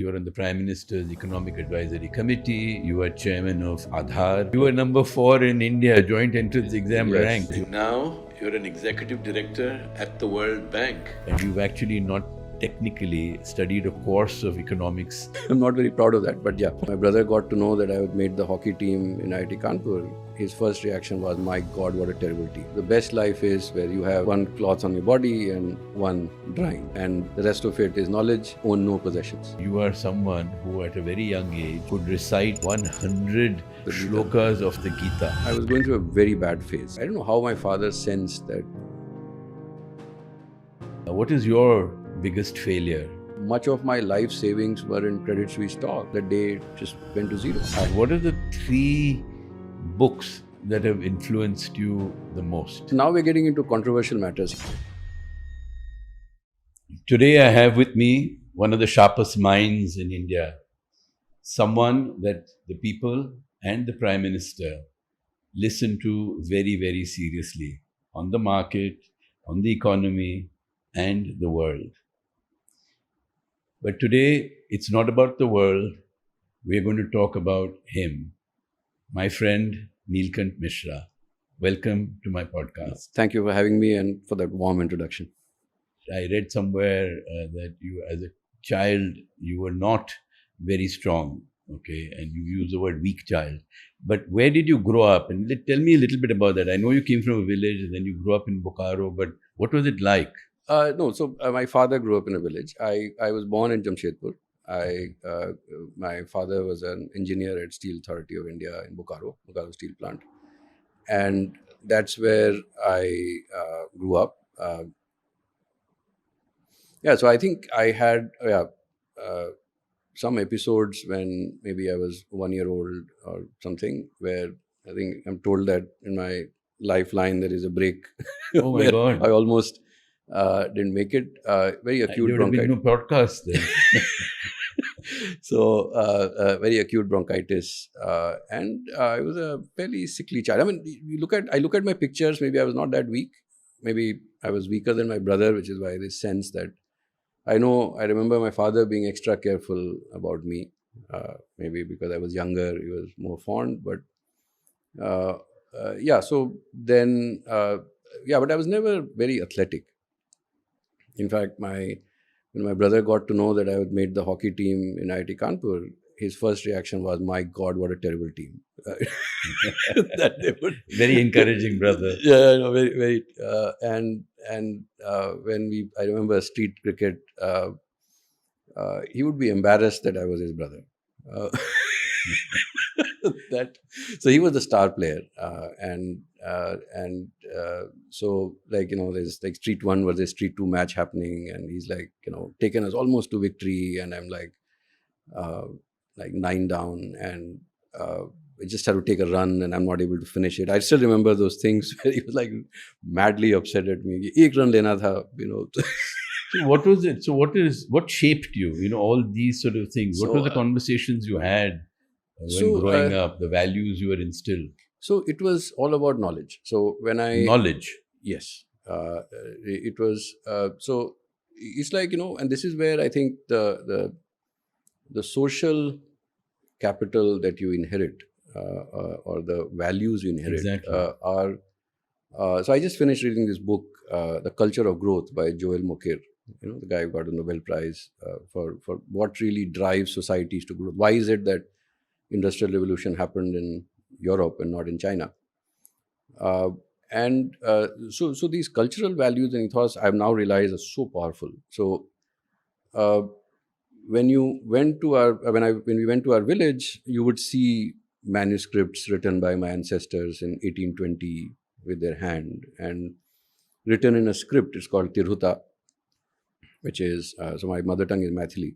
You were on the Prime Minister's Economic Advisory Committee. You were chairman of Aadhaar. You were number 4 in India, joint entrance exam rank. Now you're an executive director at the World Bank. And you've actually not technically studied a course of economics. I'm not very proud of that, but yeah. My brother got to know that I had made the hockey team in IIT Kanpur. His first reaction was, my God, what a terrible team. The best life is where you have one cloth on your body and one drying. And the rest of it is knowledge, own no possessions. You are someone who at a very young age could recite 100 shlokas of the Gita. I was going through a very bad phase. I don't know how my father sensed that. What is your biggest failure? Much of my life savings were in Credit Suisse stock. The day just went to zero. What are the 3 books that have influenced you the most? Now we're getting into controversial matters. Today I have with me one of the sharpest minds in India, someone that the people and the Prime Minister listen to very, very seriously on the market, on the economy, and the world. But today, it's not about the world. We're going to talk about him, my friend Neelkanth Mishra. Welcome to my podcast. Thank you for having me and for that warm introduction. I read somewhere that you, as a child, you were not very strong, okay? And you use the word weak child. But where did you grow up? And tell me a little bit about that. I know you came from a village and then you grew up in Bokaro, but what was it like? My father grew up in a village. I was born in Jamshedpur. My father was an engineer at Steel Authority of India in Bokaro Steel Plant. And that's where I grew up. So I think I had some episodes when maybe I was 1 year old or something, where I think I'm told that in my lifeline there is a break. Oh my God. I almost didn't make it. Very acute bronchitis. There would have been no podcast then. So, very acute bronchitis. And I was a fairly sickly child. I mean, I look at my pictures, maybe I was not that weak. Maybe I was weaker than my brother, which is why this sense that I remember my father being extra careful about me. Maybe because I was younger, he was more fond. But but I was never very athletic. In fact, when my brother got to know that I had made the hockey team in IIT Kanpur, his first reaction was, my God, what a terrible team. Very encouraging brother. Yeah, I know, very, very. I remember street cricket, he would be embarrassed that I was his brother. So he was the star player, so there's like Street 1 versus Street 2 match happening, and he's taken us almost to victory, and I'm like 9 down, and we just had to take a run, and I'm not able to finish it. I still remember those things where he was like madly upset at me. Ek run lena tha, So what was it? So what shaped you? All these sort of things. What were the conversations you had when growing up? The values you were instilled. So it was all about knowledge. So when knowledge. Yes, it was. So it's like and this is where I think the social capital that you inherit or the values you inherit are. So I just finished reading this book, The Culture of Growth by Joel Mokyr. The guy who got a Nobel Prize for what really drives societies to grow. Why is it that Industrial Revolution happened in Europe and not in China? So these cultural values and ethos I've now realized are so powerful. So when we went to our village, you would see manuscripts written by my ancestors in 1820 with their hand, and written in a script. It's called Tirhuta, which is so my mother tongue is Maithili.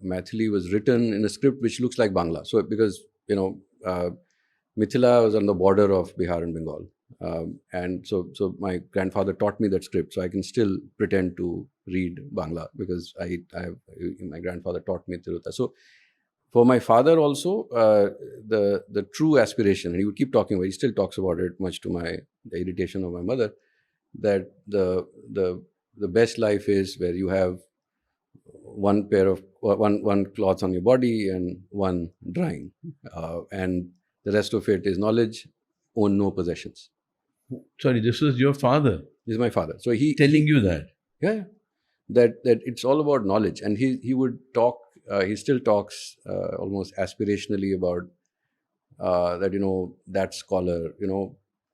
Maithili was written in a script which looks like Bangla. So because Mithila was on the border of Bihar and Bengal, and so my grandfather taught me that script, so I can still pretend to read Bangla because my grandfather taught me Tirhuta. So for my father also, the true aspiration, and he would keep talking about it, he still talks about it, much to the irritation of my mother, that the best life is where you have one pair of one cloth on your body and one drying, and the rest of it is knowledge. Own no possessions. Sorry, this was your father This is my father. So he telling you that. yeah, that it's all about knowledge, and he would talk. He still talks almost aspirationally about that, that scholar,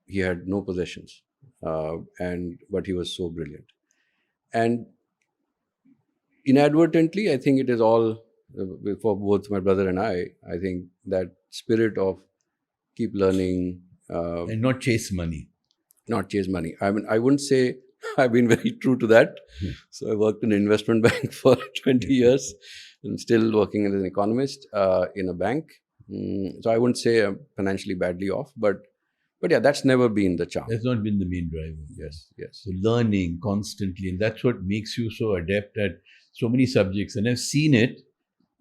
he had no possessions, but he was so brilliant. And inadvertently, I think it is all for both my brother and I think that spirit of keep learning, And not chase money. not chase money. I mean, I wouldn't say I've been very true to that. So I worked in an investment bank for 20 years. I'm still working as an economist in a bank. So I wouldn't say I'm financially badly off, but yeah, that's never been the charm. That's not been the main driver. Yes. So learning constantly, and that's what makes you so adept at so many subjects. And I've seen it.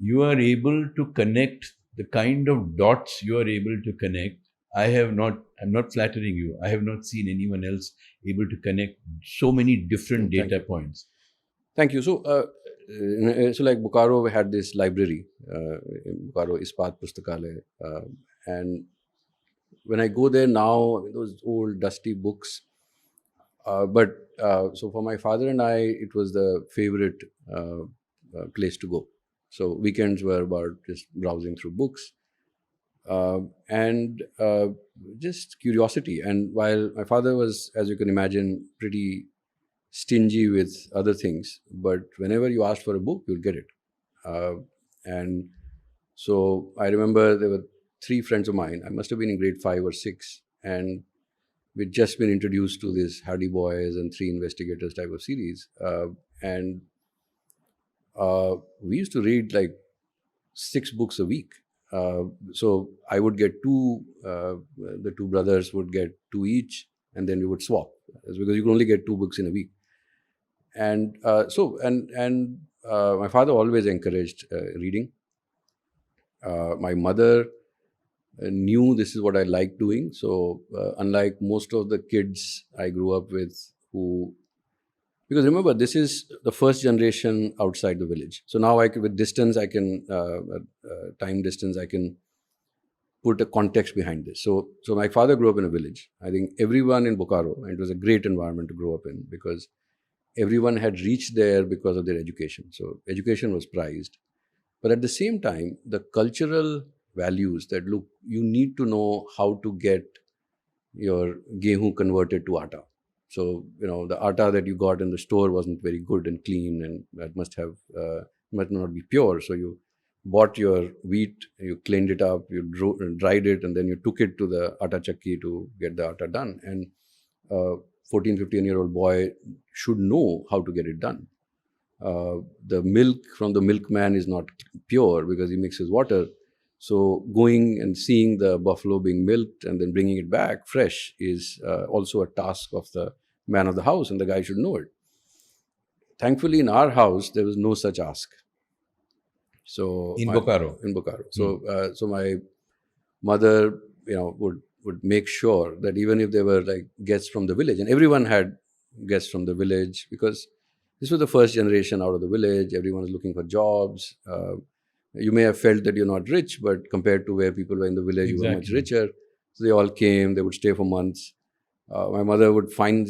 You are able to connect the kind of dots you are able to connect. I'm not flattering you. I have not seen anyone else able to connect so many different data points. Thank you. So, so like Bokaro had this library, Bokaro Ispat Pustakalaya, and when I go there now, those old dusty books. So for my father and I, it was the favorite place to go. So weekends were about just browsing through books and just curiosity. And while my father was, as you can imagine, pretty stingy with other things, but whenever you asked for a book, you'll get it. And so I remember there were 3 friends of mine. I must have been in grade 5 or 6, and we'd just been introduced to this Hardy Boys and 3 Investigators type of series. And we used to read like 6 books a week. So I would get 2, the 2 brothers would get 2 each, and then we would swap. It's because you can only get 2 books in a week. And my father always encouraged reading. My mother knew this is what I liked doing. So unlike most of the kids I grew up with because remember, this is the first generation outside the village. So now with distance, time distance, I can put a context behind this. So my father grew up in a village. I think everyone in Bokaro, and it was a great environment to grow up in because everyone had reached there because of their education. So education was prized. But at the same time, the cultural values that, look, you need to know how to get your gehu converted to atta. So, the atta that you got in the store wasn't very good and clean, and that must not be pure. So you bought your wheat, you cleaned it up, you dried it, and then you took it to the atta chakki to get the atta done. And 14, 15-year-old boy should know how to get it done. The milk from the milkman is not pure because he mixes water. So going and seeing the buffalo being milked and then bringing it back fresh is also a task of the man of the house, and the guy should know it. Thankfully, in our house, there was no such ask. So in Bokaro. So my mother, would make sure that even if there were like guests from the village, and everyone had guests from the village because this was the first generation out of the village. Everyone was looking for jobs. You may have felt that you're not rich, but compared to where people were in the village, you were much richer. So they all came. They would stay for months. My mother would find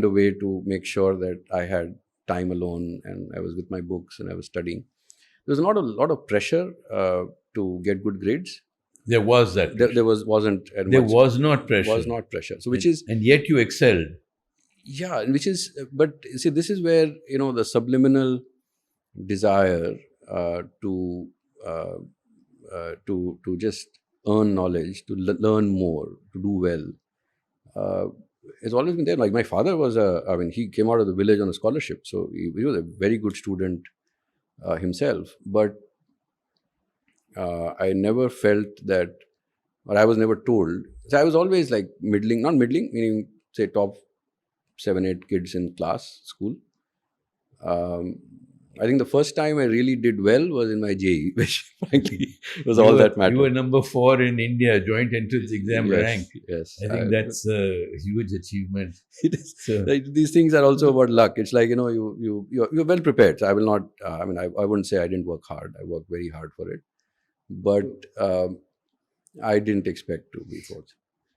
a way to make sure that I had time alone and I was with my books and I was studying. There was a lot of pressure to get good grades. There was that. There wasn't. There was not pressure. Was not pressure. So and yet you excelled. Yeah, but see, this is where the subliminal desire to just earn knowledge, to learn more, to do well, has always been there. Like my father was he came out of the village on a scholarship, so he was a very good student himself. But I never felt that, or I was never told. So I was always like middling, not middling, meaning say top 7-8 kids in school. I think the first time I really did well was in my JEE, which frankly was You all were, that mattered. You were number 4 in India, joint entrance exam rank. Yes. I think that's a huge achievement. It is. So, These things are also about luck. It's like, you're well prepared. So I will not, I wouldn't say I didn't work hard. I worked very hard for it. But I didn't expect to be fourth.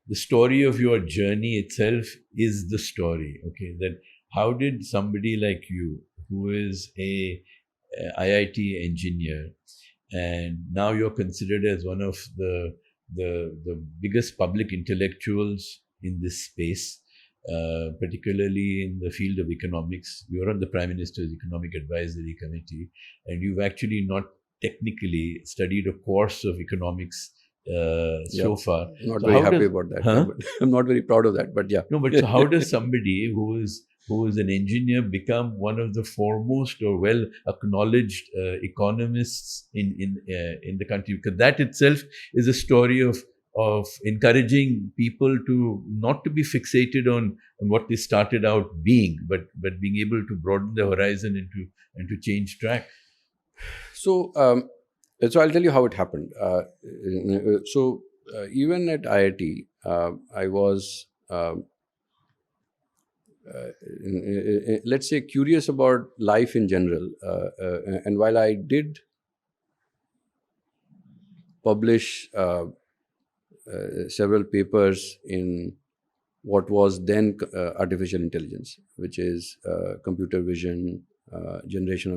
the story of your journey itself is the story. Okay, that how did somebody like you, who is a IIT engineer, and now you're considered as one of the biggest public intellectuals in this space, particularly in the field of economics. You're on the Prime Minister's Economic Advisory Committee, and you've actually not technically studied a course of economics so far. I'm not So very how happy does- about that. Huh? But I'm not very proud of that. But yeah. No, but so how does somebody who is an engineer become one of the foremost or well acknowledged economists in the country? Because that itself is a story of encouraging people to not to be fixated on what they started out being, but being able to broaden the horizon and to change track. So, so I'll tell you how it happened. Even at IIT, I was, let's say, curious about life in general. And while I did publish several papers in what was then artificial intelligence, which is computer vision, generation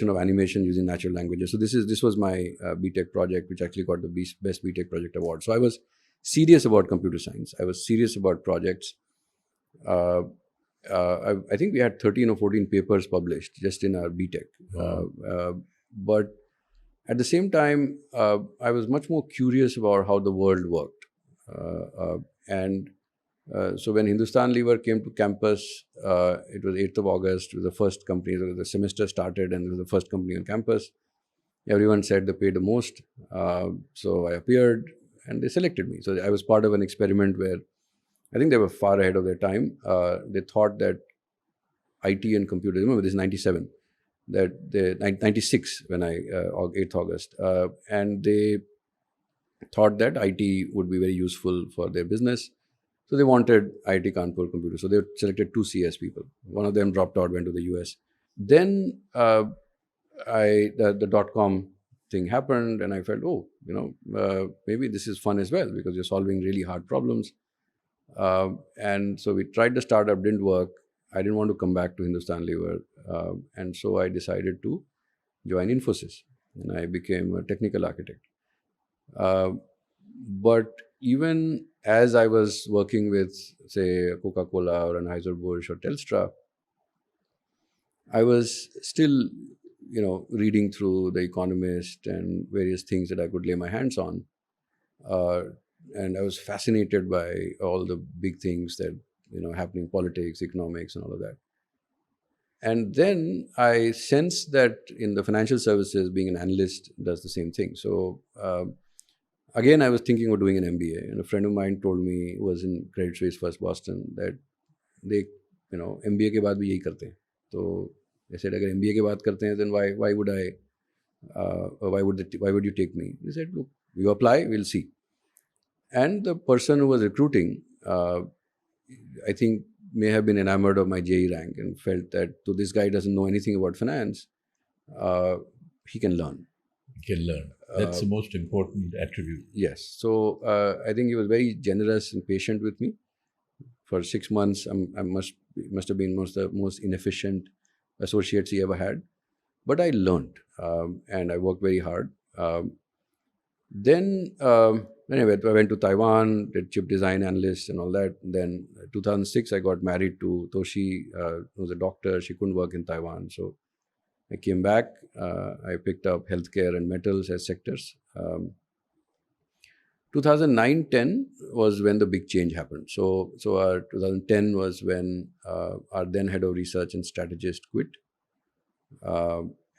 of animation using natural languages. So this was my BTech project, which actually got the best BTech project award. So I was serious about computer science. I was serious about projects. I think we had 13 or 14 papers published just in our BTech. Wow. But at the same time, I was much more curious about how the world worked. So when Hindustan Lever came to campus, it was 8th of August. It was the first company. The semester started and it was the first company on campus. Everyone said they paid the most. So I appeared and they selected me. So I was part of an experiment where I think they were far ahead of their time. They thought that IT and computers, remember this is 97, that they 96 when 8th August. And they thought that IT would be very useful for their business. So they wanted IIT Kanpur computer. So they selected 2 CS people. One of them dropped out, went to the US. Then the dot-com thing happened and I felt, maybe this is fun as well because you're solving really hard problems. And so we tried the startup, didn't work. I didn't want to come back to Hindustan Lever. And so I decided to join Infosys and I became a technical architect. But even as I was working with, say, Coca-Cola or Anheuser-Busch or Telstra, I was still, reading through The Economist and various things that I could lay my hands on. And I was fascinated by all the big things that, happening, politics, economics, and all of that. And then I sensed that in the financial services, being an analyst does the same thing. So, again, I was thinking of doing an MBA, and a friend of mine told me, who was in Credit Suisse First Boston, that they, MBA के बाद भी यही करते हैं. So I said, अगर MBA के बाद करते हैं, then why would you take me? He said, look, you apply, we'll see. And the person who was recruiting, I think, may have been enamored of my JEE rank and felt that, so this guy doesn't know anything about finance, he can learn. You can learn. That's the most important attribute. Yes. So I think he was very generous and patient with me. For 6 months, I must have been the most inefficient associates he ever had. But I learned and I worked very hard. Then anyway, I went to Taiwan, did chip design analyst and all that. Then 2006, I got married to Toshi, who was a doctor. She couldn't work in Taiwan. So I came back. I picked up healthcare and metals as sectors. 2009-10 was when the big change happened. So 2010 was when our then head of research and strategist quit.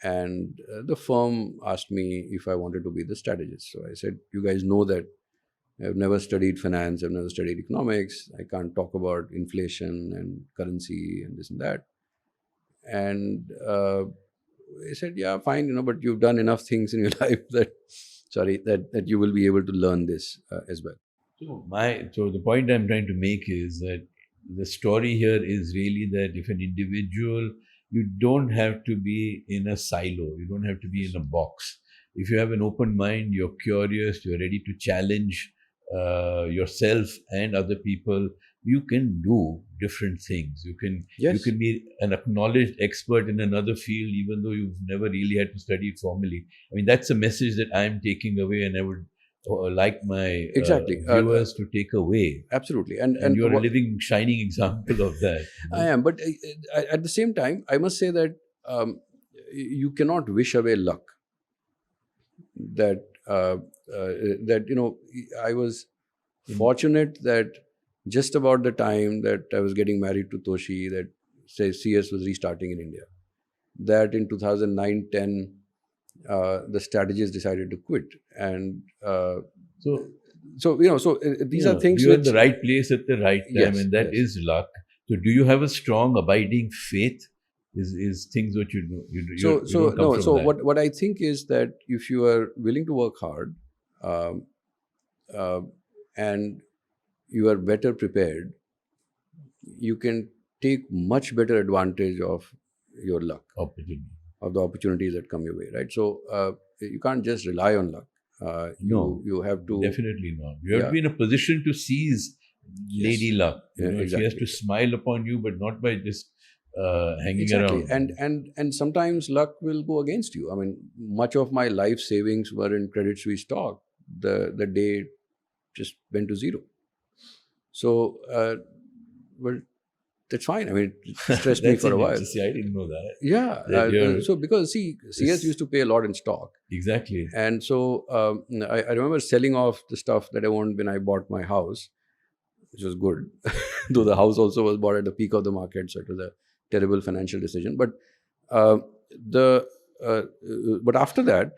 And the firm asked me if I wanted to be the strategist. So I said, you guys know that I've never studied finance, I've never studied economics, I can't talk about inflation and currency and this and that. And I said, yeah, fine, but you've done enough things in your life that you will be able to learn this as well. So the point I'm trying to make is that the story here is really that if an individual, you don't have to be in a silo, you don't have to be in a box. If you have an open mind, you're curious, you're ready to challenge yourself and other people, you can do different things. You Yes. can be an acknowledged expert in another field, even though you've never really had to study it formally. I mean, that's a message that I'm taking away, and I would like my Exactly. viewers to take away. Absolutely. And you're a living, shining example of that. I am, but at the same time, I must say that you cannot wish away luck. That I was fortunate that just about the time that I was getting married to Toshi, that say CS was restarting in India, that in 2009-10 the strategist decided to quit, and these are things you're which, in the right place at the right time, Yes, and that yes. is luck. So, do you have a strong, abiding faith? Is things what you do? You don't come from that. What I think is that if you are willing to work hard, and you are better prepared, you can take much better advantage of your luck, Opportunity. of the opportunities that come your way, right? So you can't just rely on luck. No, you have to definitely not. You have Yeah. to be in a position to seize Lady Luck. Yeah, She has exactly. to smile upon you, but not by just hanging Exactly, around. and sometimes luck will go against you. I mean, much of my life savings were in Credit Suisse stock. The day it just went to zero. So, well, that's fine. I mean, it stressed me That's for a while. interesting. I didn't know that. Yeah. So because CS used to pay a lot in stock, Exactly. and so I remember selling off the stuff that I owned when I bought my house, which was good, though the house also was bought at the peak of the market, so it was a terrible financial decision. But but after that,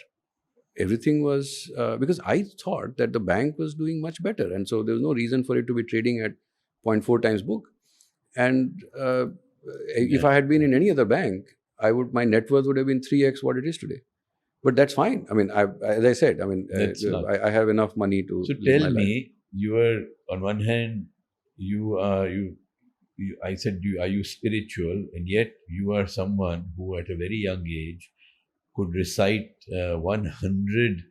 everything was because I thought that the bank was doing much better, and so there was no reason for it to be trading at 0.4 times book. And if I had been in any other bank, my net worth would have been 3x what it is today. But that's fine. I mean, as I said, I mean, That's luck. I have enough money to So live my tell life. me, you are on one hand, I said, are you spiritual, and yet you are someone who, at a very young age, could recite 100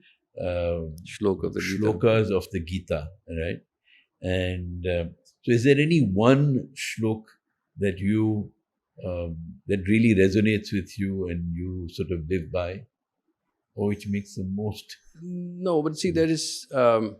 Shlok of the Gita. shlokas of the Gita, right? And so, is there any one shlok that you that really resonates with you and you sort of live by, or which makes the most? No, but see, there is the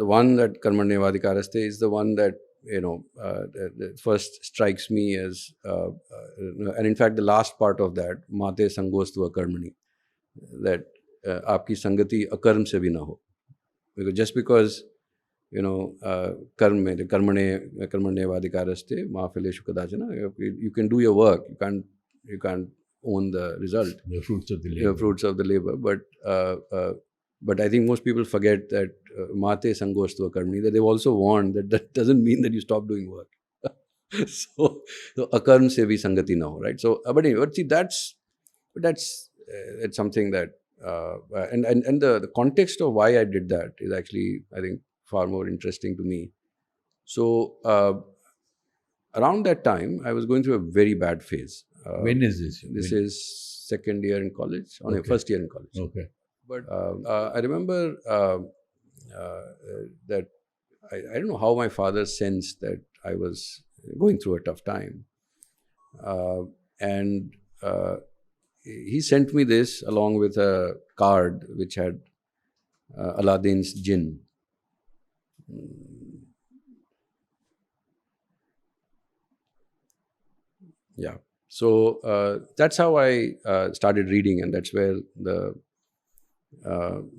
one that Karmanyevadikaraste is the one that that first strikes me as, and in fact, the last part of that, Mate Sangostu Akarmani, that aapki sangati akarm se bhi na ho, because just because karmanyevadikaraste ma phileshu kadachana, you can do your work, you can't own the result, The fruits of the labor. fruits of the labor. But I think most people forget that mate sangostu akarmani, that they've also warned that doesn't mean that you stop doing work. so akarm se bhi sangati na ho, right? So, but anyway, see, that's something that and the context of why I did that is actually, I think, far more interesting to me. So around that time, I was going through a very bad phase. When is this? This When? is second year in college, Okay. first year in college. Okay. But I remember that I don't know how my father sensed that I was going through a tough time. And he sent me this along with a card which had Aladdin's jinn. Yeah. So that's how I started reading, and that's where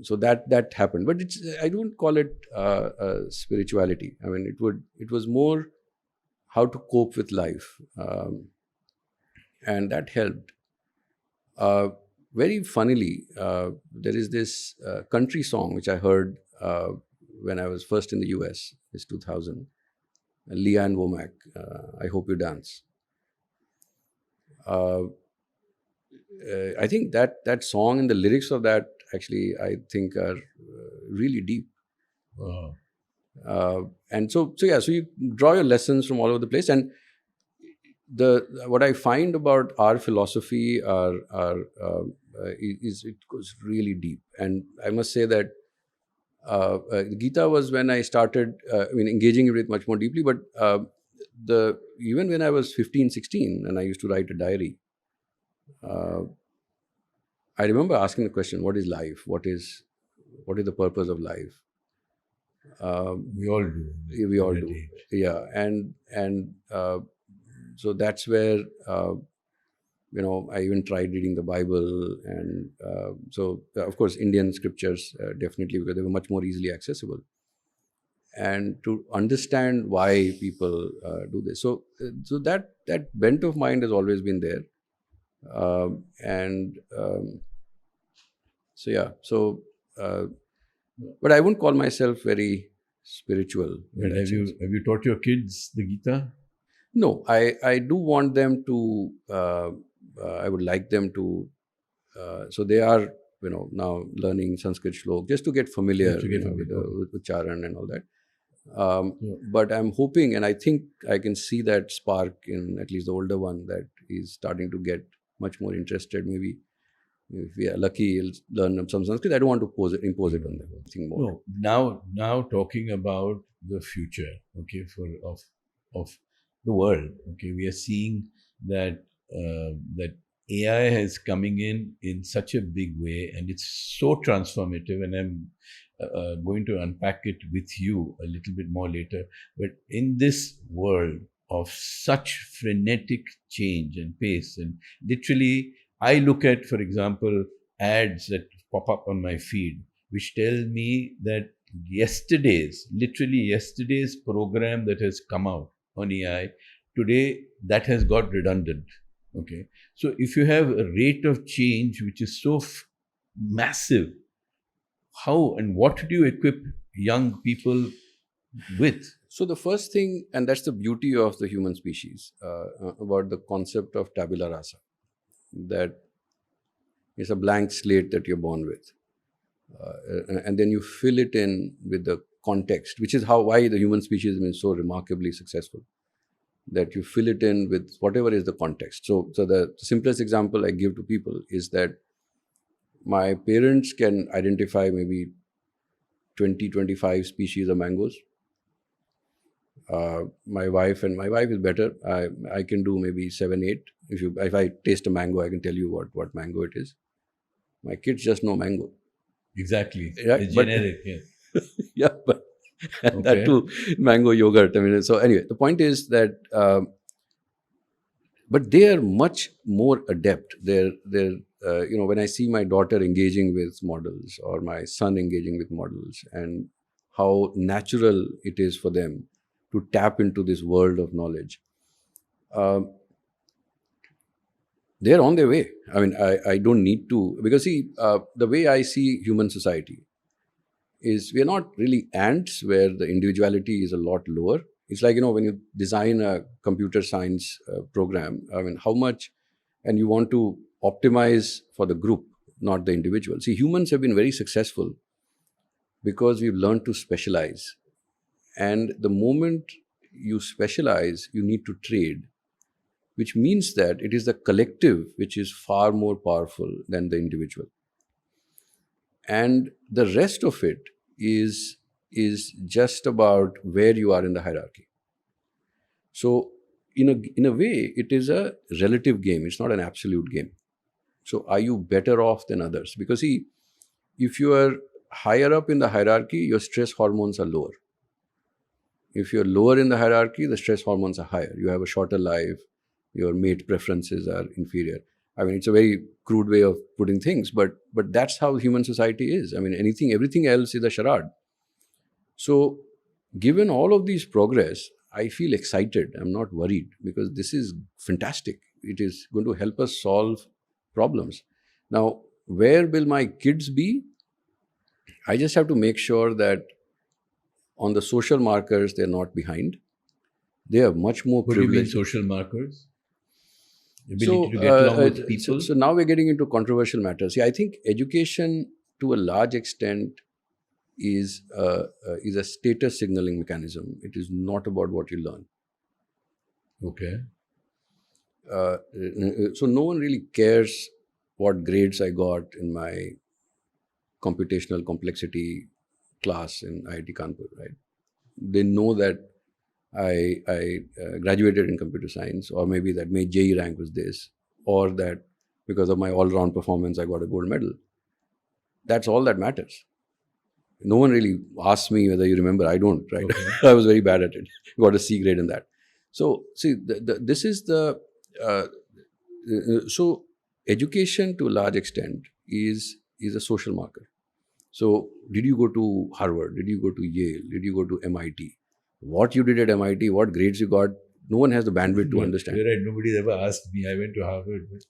so that happened. But I don't call it spirituality. I mean, it was more how to cope with life, and that helped. Very funnily, there is this country song which I heard when I was first in the US, this 2000. Leanne Womack, I Hope You Dance. I think that song and the lyrics of that actually I think are really deep. And so you draw your lessons from all over the place. And what I find about our philosophy is it goes really deep. And I must say that Gita was when I started engaging with it much more deeply. But even when I was 15, 16 and I used to write a diary, I remember asking the question, what is life? What is the purpose of life? We all do. We all do. Yeah. And so that's where, I even tried reading the Bible. And of course, Indian scriptures, definitely, because they were much more easily accessible. And to understand why people do this. So that bent of mind has always been there. But I wouldn't call myself very spiritual. But have you taught your kids the Gita? No, I do want them to. I would like them to. So they are, now learning Sanskrit shlok just to get familiar with Ucharan and all that. But I'm hoping, and I think I can see that spark in at least the older one, that is starting to get much more interested. Maybe if we are lucky, he'll learn some Sanskrit. I don't want to impose it on them. I think more. No, now talking about the future, okay, of the world, okay, we are seeing that that AI is coming in such a big way, and it's so transformative. And I'm going to unpack it with you a little bit more later. But in this world of such frenetic change and pace, and literally, I look at, for example, ads that pop up on my feed, which tell me that literally yesterday's program that has come out on AI, today that has got redundant. Okay. So if you have a rate of change which is so massive, how and what do you equip young people with? So the first thing, and that's the beauty of the human species, about the concept of tabula rasa, that it's a blank slate that you're born with. And then you fill it in with the context, which is why the human species has been so remarkably successful, that you fill it in with whatever is the context. So the simplest example I give to people is that my parents can identify maybe 20, 25 species of mangoes. My wife is better. I can do maybe 7, 8. If I taste a mango, I can tell you what mango it is. My kids just know mango. Exactly. Yeah, it's generic. Yeah. Yeah, but that too, mango yogurt. So anyway, the point is that, but they are much more adept. They're when I see my daughter engaging with models or my son engaging with models, and how natural it is for them to tap into this world of knowledge, they're on their way. I don't need to, because see, the way I see human society is we're not really ants where the individuality is a lot lower. It's like, when you design a computer science program, how much, and you want to optimize for the group, not the individual. See, humans have been very successful because we've learned to specialize. And the moment you specialize, you need to trade, which means that it is the collective which is far more powerful than the individual. And the rest of it is just about where you are in the hierarchy. So in a way, it is a relative game. It's not an absolute game. So are you better off than others? Because see, if you are higher up in the hierarchy, your stress hormones are lower. If you're lower in the hierarchy, the stress hormones are higher. You have a shorter life. Your mate preferences are inferior. It's a very crude way of putting things, but that's how human society is. Everything else is a charade. So, given all of these progress, I feel excited. I'm not worried, because this is fantastic. It is going to help us solve problems. Now, where will my kids be? I just have to make sure that on the social markers, they're not behind. They are much more What do you mean privileged. social markers? Ability to get along with people? So now we're getting into controversial matters. See, I think education to a large extent is a status signaling mechanism. It is not about what you learn. Okay. So no one really cares what grades I got in my computational complexity class in IIT Kanpur, right? They know that I graduated in computer science, or maybe that my JEE rank was this, or that because of my all-round performance I got a gold medal. That's all that matters. No one really asks me whether you remember. I don't, right? Okay. I was very bad at it. Got a C grade in that. So see, this is the so education to a large extent is a social marker. So did you go to Harvard? Did you go to Yale? Did you go to MIT? What you did at MIT? What grades you got? No one has the bandwidth to understand. You're right. Nobody's ever asked me. I went to Harvard, but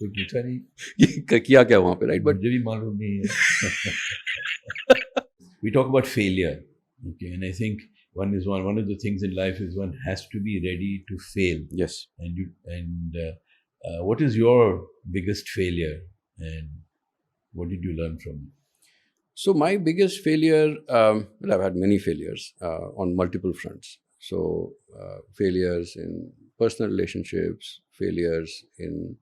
कोई पूछा नहीं. किया क्या वहाँ पे, right? But मुझे भी मालूम नहीं है. We talk about failure, okay, and I think one of the things in life is one has to be ready to fail. yes, And what is your biggest failure, and what did you learn from it? so my biggest failure, well, I've had many failures on multiple fronts. So failures in personal relationships, failures in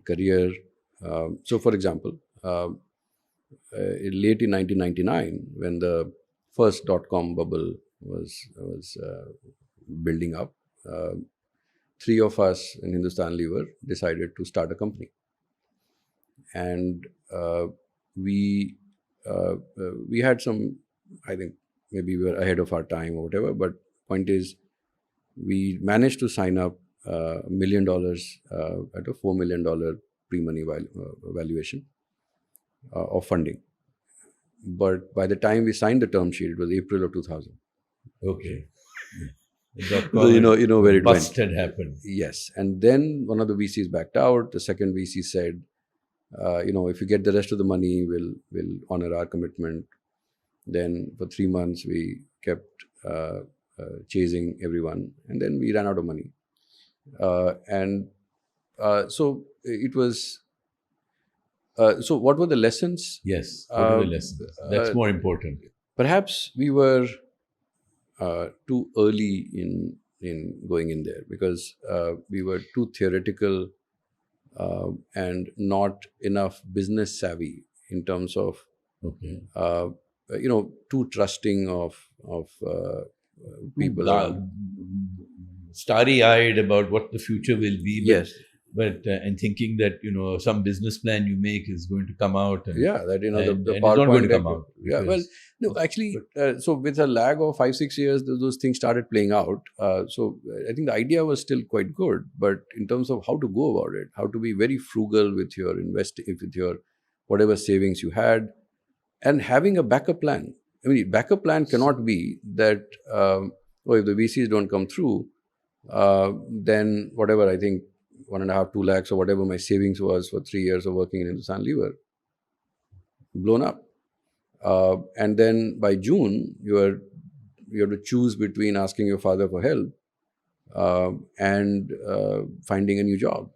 career. So for example, late in 1999, when the first dot-com bubble was building up, three of us in Hindustan Lever decided to start a company, and we had some. I think maybe we were ahead of our time or whatever. But point is, we managed to sign up $1 million at a $4 million pre-money valuation of funding. But by the time we signed the term sheet, it was April of 2000. Okay. So you know where it bust went. had happened. Yes, and then one of the VCs backed out. The second VC said, if you get the rest of the money, we'll honor our commitment. Then for 3 months we kept chasing everyone, and then we ran out of money. So it was. So what were the lessons? Yes. What are the lessons? That's more important. Perhaps we were too early in going in there, because we were too theoretical and not enough business savvy in terms of Okay. too trusting of people. Starry-eyed about what the future will be. Yes. But and thinking that some business plan you make is going to come out. And, Yeah, that and the it's not going PowerPoint to deck. come out. Yeah, well, no, actually, so with a lag of 5-6 years, those things started playing out. So I think the idea was still quite good, but in terms of how to go about it, how to be very frugal with your with your whatever savings you had, and having a backup plan. I mean, backup plan cannot be that if the VCs don't come through, then whatever, I think 1.5-2 lakhs or whatever my savings was for 3 years of working in Hindustan Lever, blown up. And then by June, you have to choose between asking your father for help and finding a new job.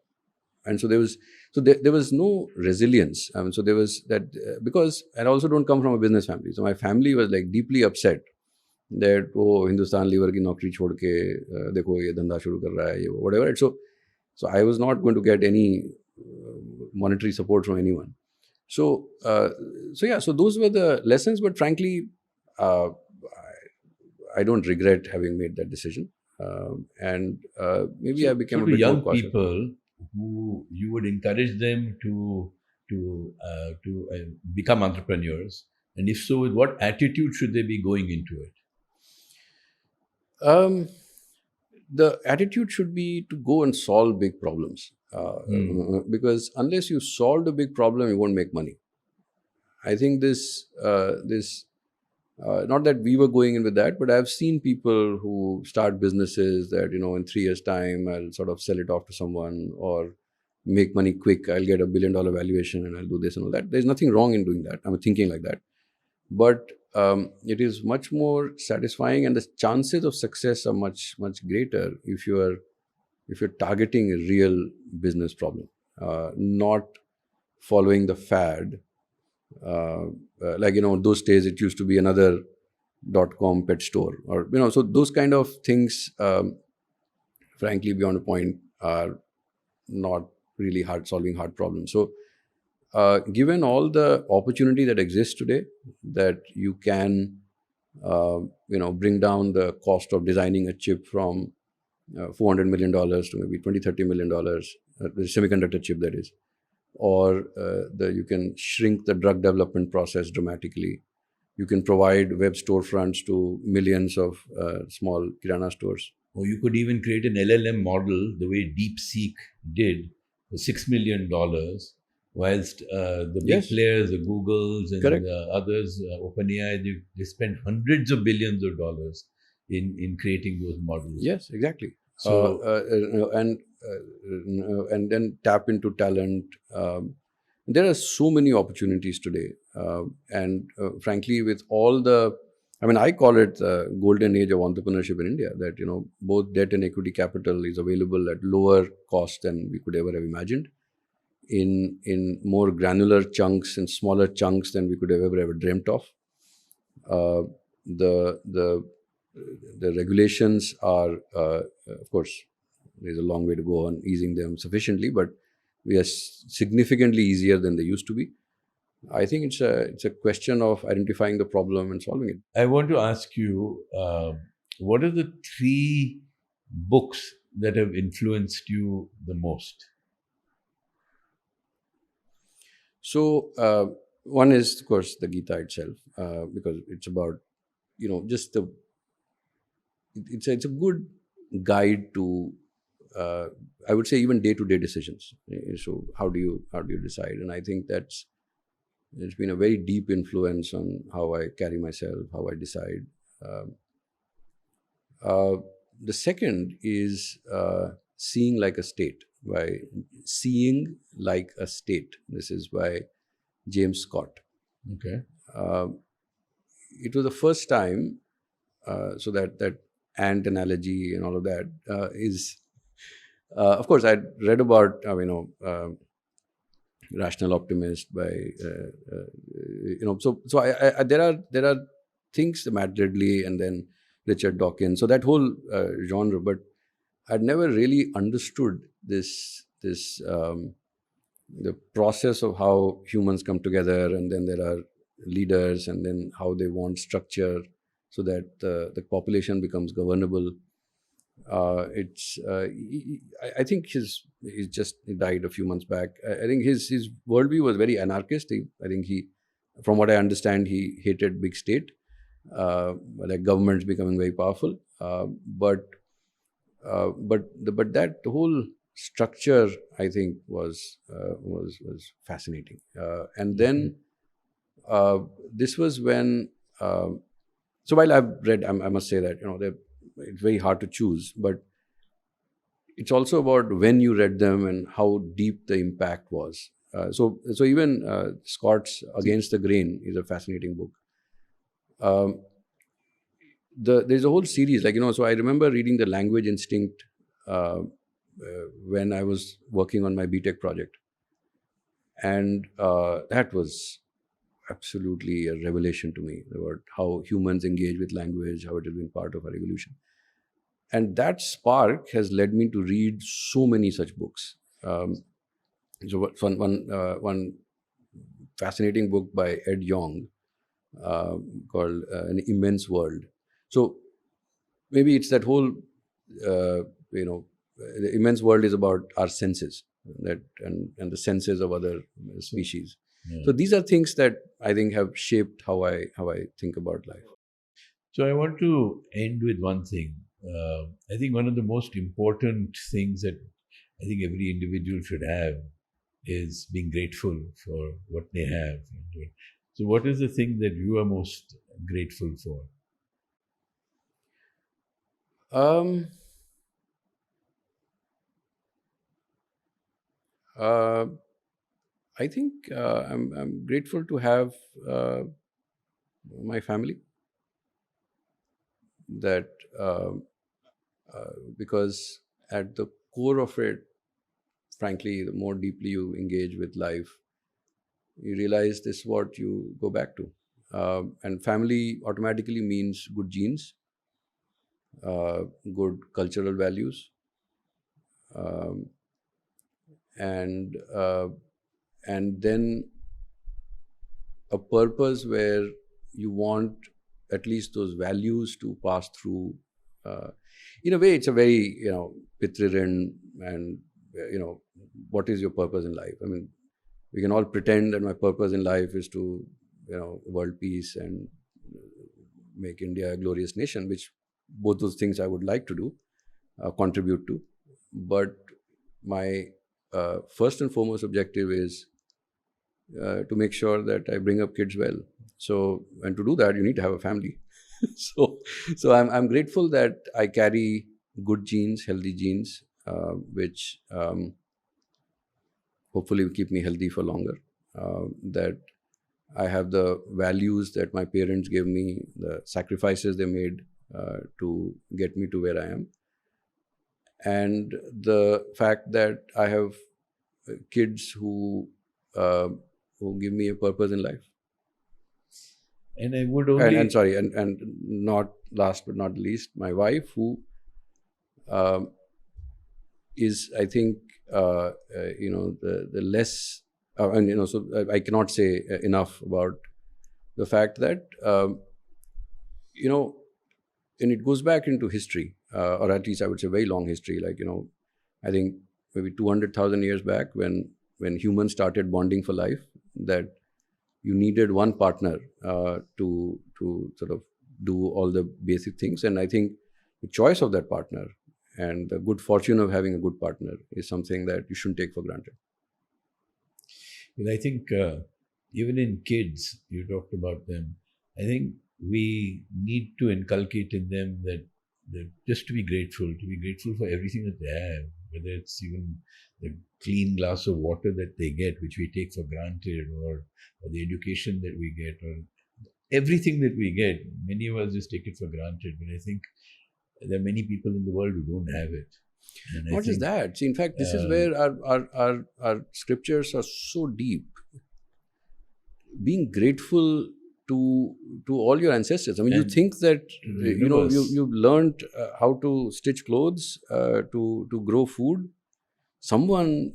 And so there was no resilience. So there was that because I also don't come from a business family. So my family was like deeply upset that Hindustan Lever ki naukri chhod ke dekho ye dhanda shuru kar raha hai, whatever. So I was not going to get any monetary support from anyone. So those were the lessons. But frankly, I don't regret having made that decision. Maybe I became a bit young more cautious. people who you would encourage them to become entrepreneurs, and if so, with what attitude should they be going into it? The attitude should be to go and solve big problems. Because unless you solve a big problem, you won't make money. I think this not that we were going in with that, but I've seen people who start businesses that, in 3 years' time, I'll sort of sell it off to someone or make money quick. I'll get $1 billion valuation and I'll do this and all that. There's nothing wrong in doing that. I'm thinking like that. But it is much more satisfying, and the chances of success are much greater if you're targeting a real business problem, not following the fad. Like, those days it used to be another .com pet store, or so those kind of things, frankly, beyond a point, are not really solving hard problems. So given all the opportunity that exists today, that you can bring down the cost of designing a chip from $400 million to maybe $20-30 million, the semiconductor chip, that is, or you can shrink the drug development process dramatically. You can provide web storefronts to millions of small kirana stores. Or you could even create an LLM model the way DeepSeek did for $6 million, whilst the big Yes. players, the Googles and Correct. others, OpenAI, they spend hundreds of billions of dollars in creating those models. Yes, exactly. So- And then tap into talent. There are so many opportunities today, and frankly, with all the, I call it the golden age of entrepreneurship in India. That both debt and equity capital is available at lower cost than we could ever have imagined, in more granular chunks and smaller chunks than we could have ever dreamt of. The regulations are, of course, there's a long way to go on easing them sufficiently, but we are significantly easier than they used to be. I think it's a question of identifying the problem and solving it. I want to ask you, what are the 3 books that have influenced you the most? So one is, of course, the Gita itself, because it's about just it's a good guide to, I would say, even day-to-day decisions. So how do you decide? And I think it's been a very deep influence on how I carry myself, how I decide. The second is Seeing Like a State, by Seeing Like a State. This is by James Scott. Okay. It was the first time, so that ant analogy and all of that is, of course, I'd read about Rational Optimist by so I there are things, Matt Ridley and then Richard Dawkins, so that whole genre, but I'd never really understood the process of how humans come together, and then there are leaders, and then how they want structure so that the population becomes governable. I think he died a few months back. I think his worldview was very anarchist. I think from what I understand, he hated big state, like governments becoming very powerful. But that whole structure, I think, was fascinating. And then this was when. So while I've read, I must say that it's very hard to choose, but it's also about when you read them and how deep the impact was. So even Scott's Against the Grain is a fascinating book. There's a whole series, so I remember reading The Language Instinct when I was working on my BTech project, and that was absolutely a revelation to me about how humans engage with language, how it has been part of our evolution. And that spark has led me to read so many such books. So one fascinating book by Ed Yong called An Immense World. So maybe it's that whole, the immense world is about our senses, and the senses of other species. Yeah. So these are things that I think have shaped how I think about life. So I want to end with one thing. I think one of the most important things that I think every individual should have is being grateful for what they have. So what is the thing that you are most grateful for? I think I'm grateful to have My family. That because at the core of it, frankly, the more deeply you engage with life, you realize this is what you go back to. And family automatically means good genes, good cultural values, um, and then a purpose where you want at least those values to pass through. In a way, it's a very, Pitriran, and what is your purpose in life? I mean, we can all pretend that my purpose in life is to, world peace and make India a glorious nation, which both those things I would like to do, contribute to. But my first and foremost objective is to make sure that I bring up kids well. So, and to do that, you need to have a family. so I'm grateful that I carry good genes, healthy genes, which hopefully will keep me healthy for longer. That I have the values that my parents gave me, the sacrifices they made to get me to where I am, and the fact that I have kids who give me a purpose in life. And I would only... And sorry, and not last but not least, my wife, who is, I think, the less, and so I cannot say enough about the fact that, and it goes back into history, or at least I would say very long history. Like, I think maybe 200,000 years back, when humans started bonding for life, that you needed one partner to sort of do all the basic things. And I think the choice of that partner and the good fortune of having a good partner is something that you shouldn't take for granted. Well, I think even in kids, you talked about them, I think we need to inculcate in them that just to be grateful for everything that they have, whether it's even the clean glass of water that they get, which we take for granted, or the education that we get, or everything that we get. Many of us just take it for granted, but I think there are many people in the world who don't have it. And Not just that. See, in fact, this is where our scriptures are so deep. Being grateful to all your ancestors. I mean, you think that you've learned how to stitch clothes, to grow food. Someone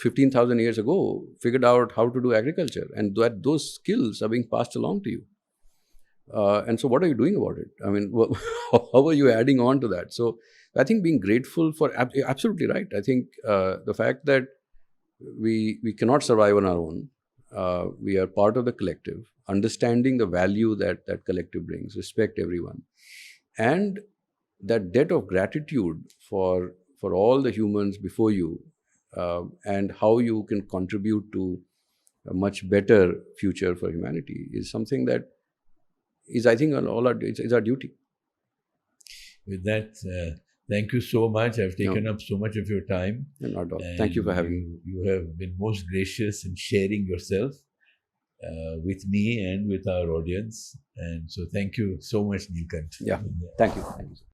15,000 years ago figured out how to do agriculture, and that those skills are being passed along to you. And so, what are you doing about it? I mean, how are you adding on to that? So, I think being grateful for absolutely right. I think the fact that we cannot survive on our own. We are part of the collective, understanding the value that collective brings, respect everyone, and that debt of gratitude for all the humans before you, and how you can contribute to a much better future for humanity is something that is, I think, it's our duty. With that, thank you so much. I've taken up so much of your time. Not at all. Thank you for having me. You have been most gracious in sharing yourself with me and with our audience. And so thank you so much, Neelkanth. Yeah. Thank you.